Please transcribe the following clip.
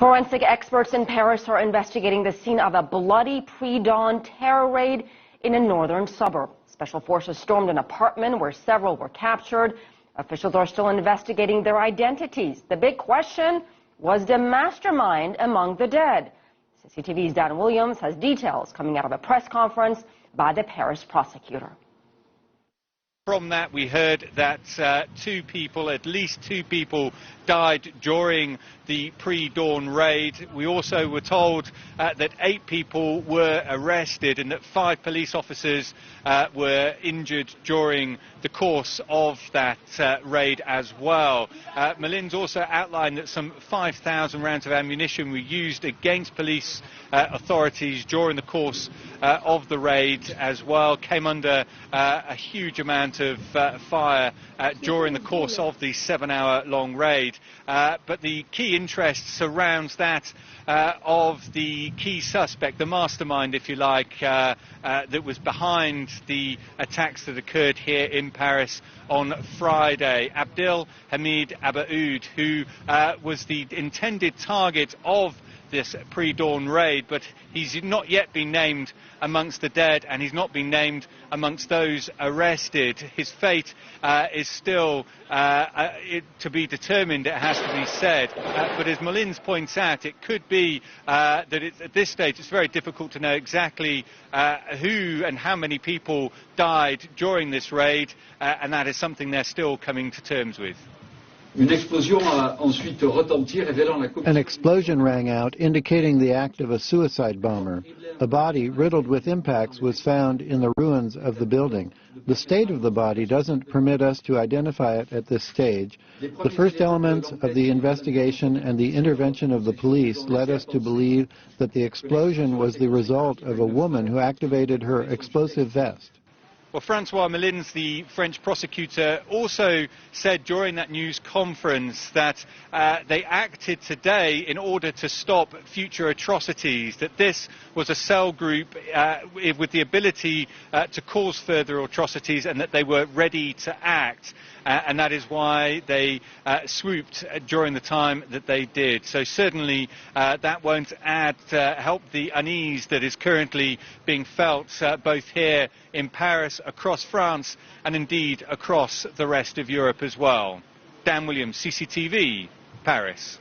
Forensic experts in Paris are investigating the scene of a bloody pre-dawn terror raid in a northern suburb. Special forces stormed an apartment where several were captured. Officials are still investigating their identities. The big question was the mastermind among the dead. CCTV's Dan Williams has details coming out of a press conference by the Paris Prosecutor. From that, we heard that at least two people died during the pre-dawn raid. We also were told that 8 people were arrested and that 5 police officers were injured during the course of that raid as well. Melin's also outlined that some 5,000 rounds of ammunition were used against police authorities during the course of the raid as well. Came under a huge amount of fire during the course of the 7-hour-long raid. But the key interest surrounds that of the key suspect, the mastermind, if you like, that was behind the attacks that occurred here in Paris on Friday. Abdel Hamid Abaoud, who was the intended target of this pre-dawn raid, but he's not yet been named amongst the dead and he's not been named amongst those arrested. His fate is still to be determined, it has to be said. But as Melin's points out, it could be that at this stage it's very difficult to know exactly who and how many people died during this raid, and that is something they're still coming to terms with. An explosion rang out indicating the act of a suicide bomber. A body riddled with impacts was found in the ruins of the building. The state of the body doesn't permit us to identify it at this stage. The first elements of the investigation and the intervention of the police led us to believe that the explosion was the result of a woman who activated her explosive vest. Well, Francois Melins, the French prosecutor, also said during that news conference that they acted today in order to stop future atrocities, that this was a cell group with the ability to cause further atrocities and that they were ready to act. And that is why they swooped during the time that they did. So certainly that won't help the unease that is currently being felt both here in Paris, across France, and indeed across the rest of Europe as well. Dan Williams, CCTV, Paris.